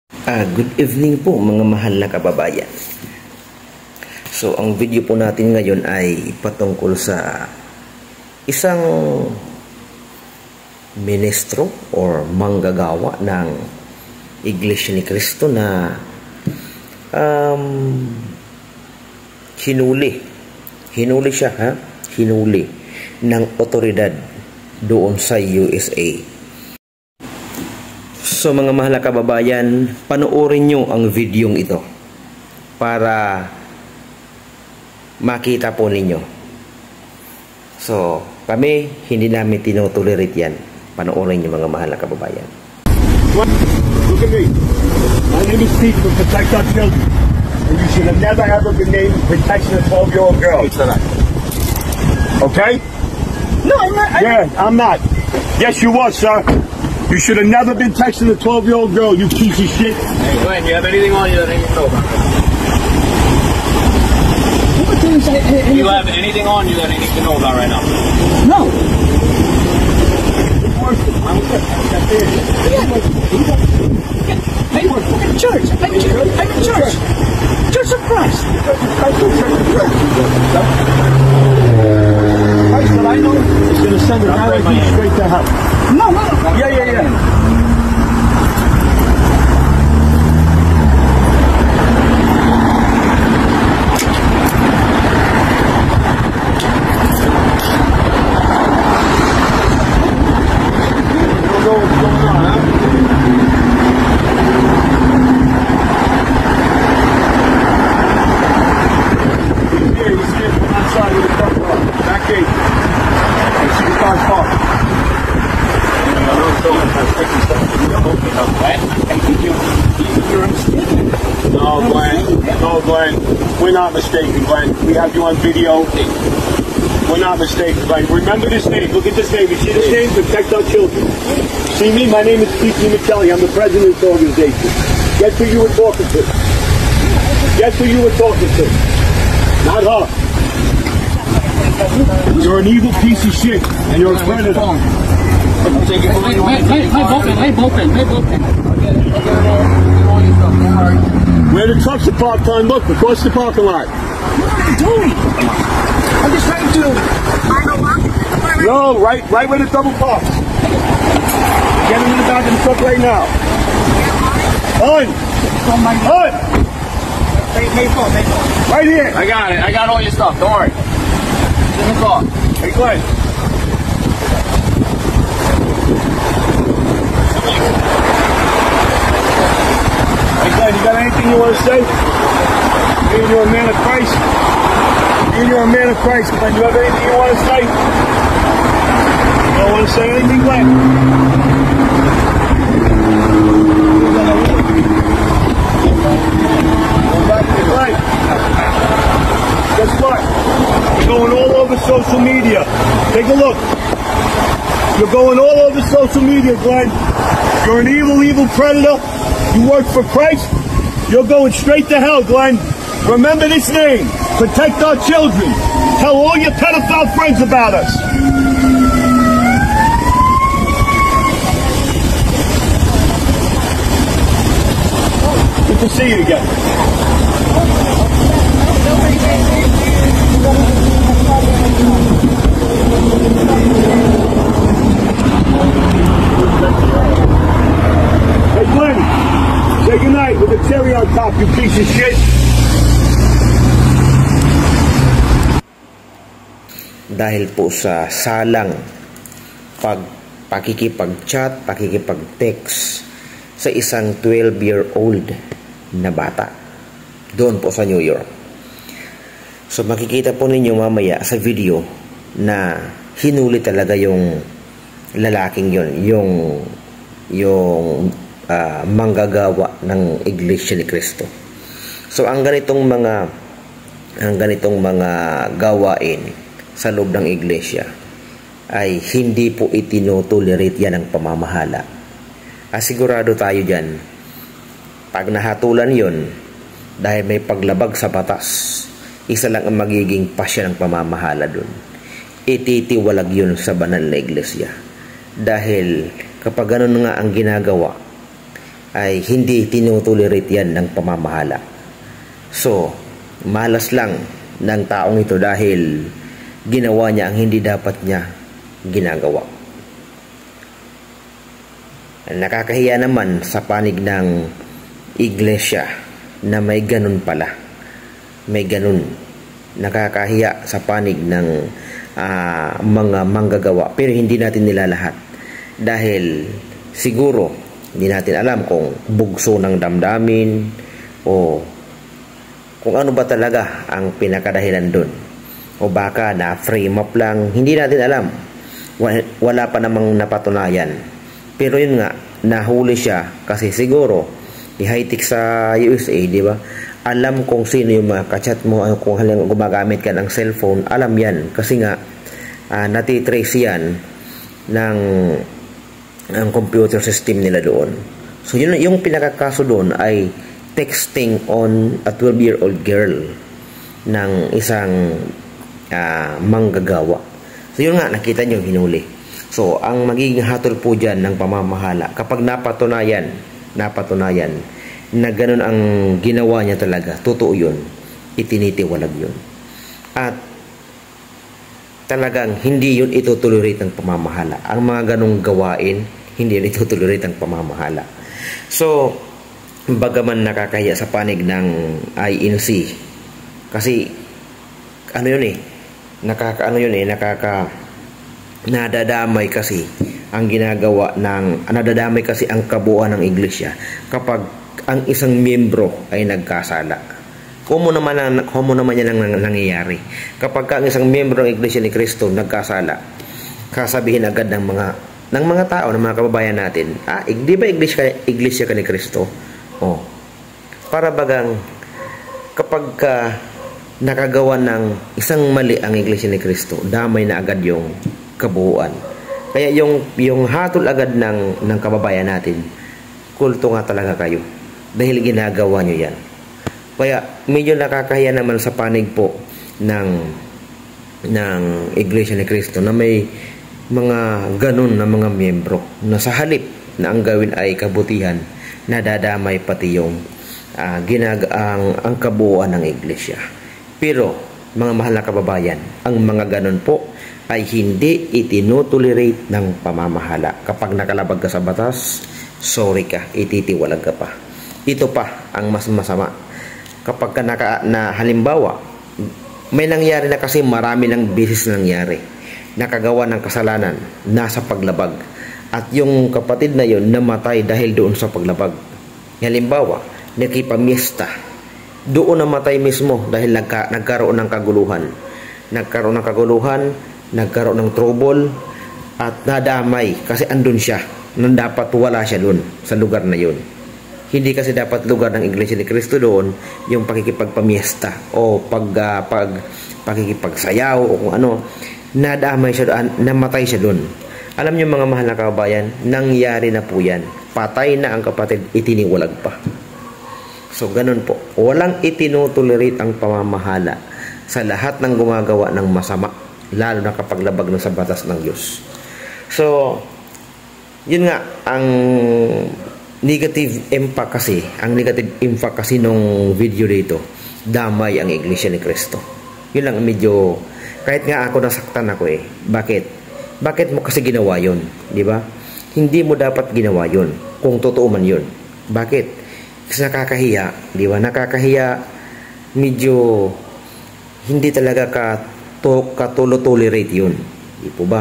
Good evening po mga mahal na kababayan. So ang video po natin ngayon ay patungkol sa isang ministro or manggagawa ng Iglesia ni Cristo na hinuli siya ng otoridad doon sa USA. So mga mahal na kababayan, panoorin nyo ang videong ito para makita po ninyo. So kami, hindi namin tinotolerate yan. Panoorin nyo mga mahal na kababayan. Look at me. My name is Pete from Protect Our Children. And you should have never ever been named protecting a 12-year-old girl. Okay? No, I'm not. I'm not. Yes, you was, sir. You should have never been texting a 12-year-old girl, you piece of shit. Hey, Glenn, you have anything on you that I need to know about? You have anything on you that I need to know about right now? No. Hey, we're in church. I'm in church. Church of Christ. Christ, but I know is going to send an arrow straight to hell. No. Yeah. No, Glenn. We're not mistaken, Glenn. We have you on video. We're not mistaken, Glenn. Remember this name. Look at this name. You see this name? Protect Our Children. See me? My name is Pete DiMichelli. I'm the president of this organization. Guess who you were talking to? Guess who you were talking to? Not her. You're an evil piece of shit, and you're a predator. Where the trucks are parked on, look, across the parking lot. What are you doing? I'm just trying to... No, right where the double parks. Get him in the back of the truck right now. On! Right here. I got it. I got all your stuff. Don't worry. It's in the car. Hey, Glenn. Hey, Glenn, you got anything you want to say? You're a man of Christ. You're a man of Christ, Glenn. You have anything you want to say? You don't want to say anything, Glenn? Glenn, guess what? You're going all over social media. Take a look. You're going all over social media, Glenn. You're an evil predator. You work for Christ. You're going straight to hell, Glenn. Remember this name. Protect Our Children. Tell all your pedophile friends about us. Good to see you again. Hey, Glenn, say goodnight with a cherry on top, you piece of shit. Dahil po sa salang pakikipag-chat, pakikipag-text sa isang 12-year-old na bata doon po sa New York. So makikita po ninyo mamaya sa video na hinuli talaga yung lalaking yon, yung manggagawa ng Iglesia ni Cristo. So ang ganitong mga gawain sa loob ng iglesia ay hindi po itinotolerate yan ng pamamahala. Asigurado tayo dyan, pag nahatulan yon dahil may paglabag sa batas, isa lang ang magiging pasya ng pamamahala dun. Ititiwalag yun sa banal na iglesia. Dahil kapag ganun nga ang ginagawa, ay hindi tinutolerate yan ng pamamahala. So, malas lang ng taong ito dahil ginawa niya ang hindi dapat niya ginagawa. Nakakahiya naman sa panig ng iglesia na may ganun pala. May ganun. Nakakahiya sa panig ng mga manggagawa. Pero hindi natin nila lahat. Dahil siguro hindi natin alam kung bugso ng damdamin o kung ano ba talaga ang pinakadahilan dun. O baka na frame up lang. Hindi natin alam. Wala pa namang napatunayan. Pero yun nga, nahuli siya kasi siguro i-high-tech sa USA, di ba? Alam kung sino yung mga kachat mo, kung halang gumagamit ka ng cellphone, alam yan. Kasi nga, natitrace yan ng computer system nila doon. So, yun, yung pinakakaso doon ay texting on a 12-year-old girl ng isang manggagawa. So, yun nga, nakita nyo, hinuli. So, ang magiging hatol po dyan ng pamamahala, kapag napatunayan na ganun ang ginawa niya talaga, totoo yun, itinitiwalag yun. At talagang hindi yun itutolerate ng pamamahala. Ang mga ganung gawain, hindi yun itutolerate ng pamamahala. So, bagaman nakakahiya sa panig ng INC, kasi ano yun nadadamay kasi ang ginagawa nadadamay kasi ang kabuuan ng iglesia kapag ang isang miyembro ay nagkasala. Komo naman yan ang nangyayari. Kapag ang isang miyembro ng iglesia ni Kristo nagkasala, kasabihin agad ng mga tao, ng mga kababayan natin, di ba iglesia ka ni Kristo? Para bagang kapag nakagawa ng isang mali ang iglesia ni Kristo, damay na agad yung kabuuan. Kaya yung hatol agad ng kababayan natin, kulto nga talaga kayo dahil ginagawa nyo yan. Kaya medyo nakakahiya naman sa panig po ng iglesia ni Kristo na may mga ganun na mga miyembro na sa halip na ang gawin ay kabutihan, nadadamay pati yung ang kabuuan ng iglesia. Pero mga mahal na kababayan, ang mga ganun po ay hindi itinutolerate ng pamamahala. Kapag nakalabag ka sa batas, sorry ka, ititiwalag ka pa. Ito pa ang mas masama. Kapag halimbawa, may nangyari na kasi marami ng beses nangyari. Nakagawa ng kasalanan, nasa paglabag. At yung kapatid na yun namatay dahil doon sa paglabag. Halimbawa, nakipamiesta. Doon namatay mismo dahil nagkaroon ng kaguluhan. Nagkaroon ng trouble at nadamay kasi andun siya nang dapat wala siya doon sa lugar na yun. Hindi kasi dapat lugar ng iglesia ni Kristo doon yung pakikipagpamiesta o pakikipagsayaw o kung ano. Nadamay siya doon, namatay siya doon. Alam niyo mga mahal na kababayan, nangyari na po yan. Patay na ang kapatid, itiniwalag pa. So ganun po, walang itinutolerate ang pamamahala sa lahat ng gumagawa ng masama, lalo na kapag labag na sa batas ng Diyos. So, yun nga, ang negative impact kasi nung video dito, damay ang iglesia ni Kristo. Yun lang medyo, kahit nga ako nasaktan ako Bakit mo kasi ginawa yun? Di ba? Hindi mo dapat ginawa yun, kung totoo man yun. Bakit? Kasi nakakahiya, di ba? Nakakahiya, medyo hindi talaga katulo-tolerate yun. Di po ba?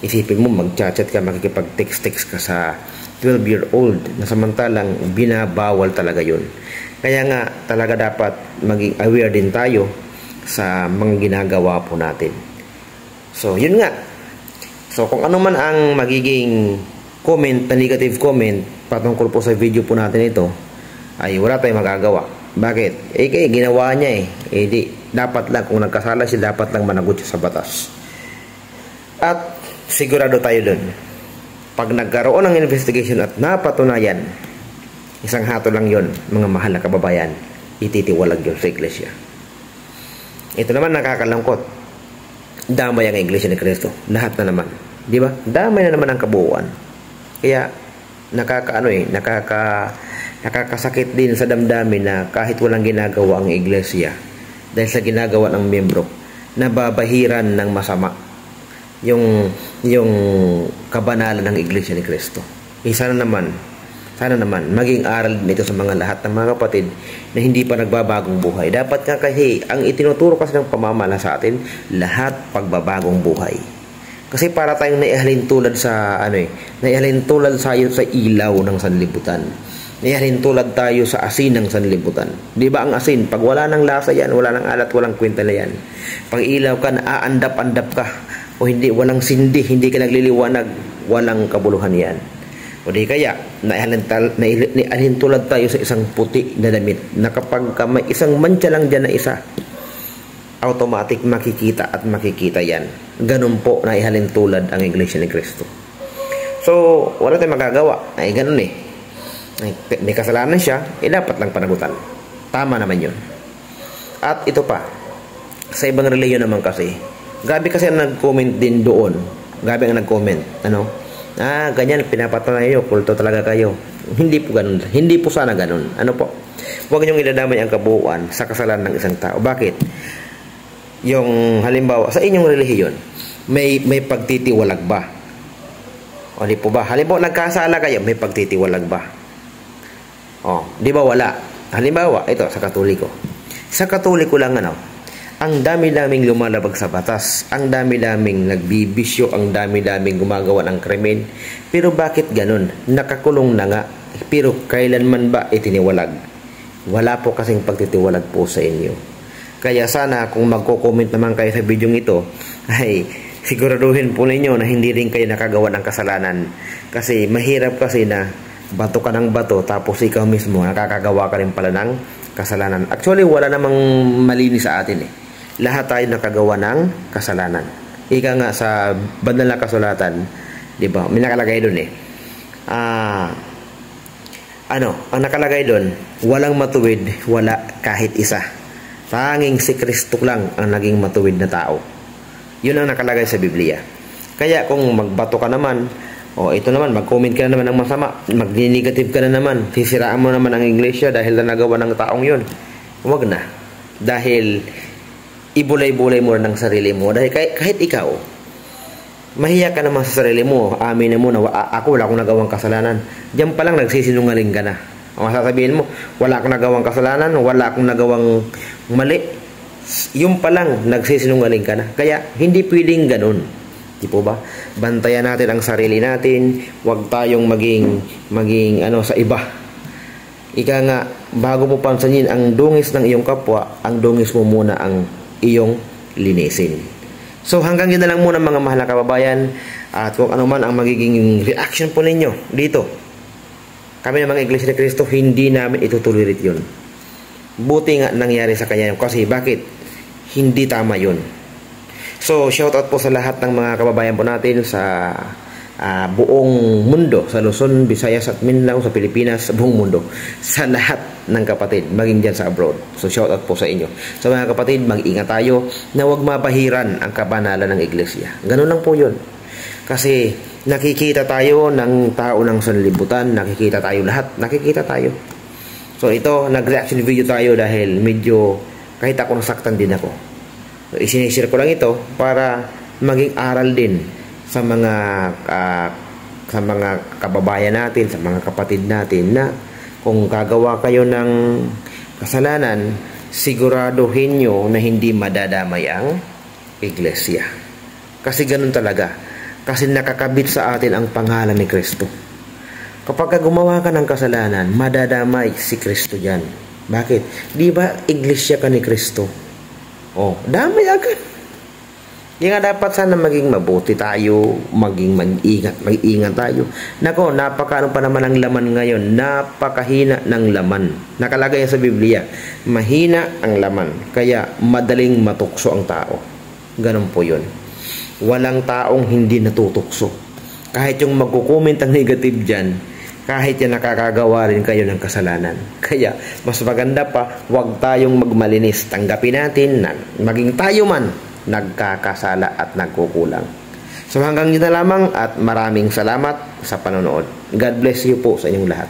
Isipin mo, mag-chat ka, makikipag-text ka sa 12-year-old na samantalang binabawal talaga yun. Kaya nga, talaga dapat maging aware din tayo sa mga ginagawa po natin. So, yun nga. So, kung ano man ang magiging comment na negative comment patungkol po sa video po natin ito, ay wala tayong magagawa. Bakit? Kaya ginawa niya di, dapat lang, kung nagkasala siya, dapat lang managot siya sa batas. At sigurado tayo dun, pag nagkaroon ng investigation at napatunayan, isang hato lang yon, mga mahal na kababayan, ititiwalag yun sa iglesia. Ito naman nakakalangkot. Damay ang iglesia ni Kristo. Lahat na naman. Di ba? Damay na naman ang kabuuan. Kaya, nakakasakit din sa damdamin na kahit walang ginagawa ang iglesia, dahil sa ginagawa ng miyembro, nababahiran ng masama yung kabanalan ng iglesia ni Kristo. Sana naman maging aral din ito sa mga lahat ng mga kapatid na hindi pa nagbabagong buhay. Dapat nga kasi ang itinuturo kasi ng pamamala sa atin, lahat pagbabagong buhay. Kasi para tayong naihalin tulad sa naihalin tulad tayo sa ilaw ng sanlibutan. Naihalin tulad tayo sa asin ng sanlibutan. 'Di ba ang asin, pag wala nang lasa yan, wala nang alat, walang kwenta na yan. Pag ilaw ka, aandap-andap ka o hindi, walang sindi, hindi ka nagliliwanag, walang kabuluhan yan. O di kaya naihalin tulad tayo sa isang puti na damit na kapag may isang mantsa lang dyan na isa, automatic makikita at makikita yan. Ganun po na ihalin tulad ang Iglesia ni Kristo. So, wala tayong magagawa. Ay, ganun eh. May kasalanan siya, dapat lang panagutan. Tama naman yun. At ito pa, sa ibang reliyon naman kasi, grabe kasi ang nag-comment din doon. Grabe ang nag-comment. Ganyan, pinapatunayan nyo, kulto talaga kayo. Hindi po ganun. Hindi po sana ganun. Ano po? Huwag niyong idadamay ang kabuuan sa kasalanan ng isang tao. Bakit? Yung halimbawa sa inyong relihiyon, may pagtitiwalag ba? O di po ba? Halimbawa nagkasala kayo, may pagtitiwalag ba? O, di ba wala? Halimbawa, ito sa Katoliko. Sa Katoliko lang ang dami-daming lumalabag sa batas, ang dami-daming nagbibisyo, ang dami-daming gumagawa ng krimen. Pero bakit ganun? Nakakulong na nga. Pero kailanman ba itiniwalag? Wala po kasing pagtitiwalag po sa inyo. Kaya sana kung magko-comment naman kayo sa video ito, ay siguraduhin po ninyo na hindi rin kayo nakagawa ng kasalanan. Kasi mahirap kasi na bato ka ng bato tapos ikaw mismo nakakagawa ka rin pala ng kasalanan. Actually, wala namang malinis sa atin eh. Lahat tayo nakagawa ng kasalanan. Ika nga sa banal na kasulatan, di ba? May nakalagay doon eh. Ang nakalagay doon, walang matuwid, wala kahit isa. Tanging si Kristo lang ang naging matuwid na tao. Yun ang nakalagay sa Biblia. Kaya kung magbato ka naman, ito naman, mag-comment ka na naman ng masama, mag-negative ka na naman, sisiraan mo naman ang iglesia dahil na nagawa ng taong yun. Huwag na. Dahil ibulay-bulay mo ng sarili mo. Dahil kahit ikaw, mahiya ka naman sa sarili mo, amin na mo na ako wala akong nagawang kasalanan. Diyan pa lang nagsisinungaling ka na. Ang sasabihin mo, wala akong nagawang kasalanan, wala akong nagawang mali. Yung pa lang, nagsisinungaling ka na. Kaya, hindi pwedeng ganun. Di po ba? Bantayan natin ang sarili natin. Huwag tayong maging sa iba. Ika nga, bago mo pansinin ang dungis ng iyong kapwa, ang dungis mo muna ang iyong linisin. So, hanggang yun na lang muna mga mahal na kababayan. At kung ano man ang magiging reaction po ninyo dito, kami ng mga Iglesia ni Kristo, hindi namin itutuloy yun. Buti nga nangyari sa kanya. Kasi bakit? Hindi tama yun. So, shout out po sa lahat ng mga kababayan po natin sa buong mundo. Sa Luzon, Visayas at Mindanao, sa Pilipinas, sa buong mundo. Sa lahat ng kapatid, maging dyan sa abroad. So, shout out po sa inyo. Sa mga kapatid, mag-ingat tayo na huwag mabahiran ang kabanalan ng Iglesia. Ganun lang po yun. Kasi nakikita tayo ng tao ng sanlibutan, nakikita tayo lahat, nakikita tayo. So ito, nag-reaction video tayo dahil medyo kahit ako nasaktan din ako. So isinishare ko lang ito para maging aral din sa mga kababayan natin, sa mga kapatid natin na kung gagawa kayo ng kasalanan, siguraduhin nyo na hindi madadamay ang iglesia. Kasi ganun talaga. Kasi nakakabit sa atin ang pangalan ni Kristo. Kapag gumawa ka ng kasalanan, madadamay si Kristo dyan. Bakit? Di ba iglesia ka ni Kristo? Damay agad. Kaya nga dapat sana maging mabuti tayo, maging mag-ingat tayo. Nako, napakaano pa naman ang laman ngayon. Napakahina ng laman. Nakalagay sa Biblia, mahina ang laman. Kaya madaling matukso ang tao. Ganun po yun. Walang taong hindi natutukso. Kahit yung magkukomment ang negative dyan, kahit yan nakakagawa rin kayo ng kasalanan. Kaya, mas maganda pa, huwag tayong magmalinis. Tanggapin natin na maging tayo man nagkakasala at nagkukulang. So hanggang dito na lamang at maraming salamat sa panonood. God bless you po sa inyong lahat.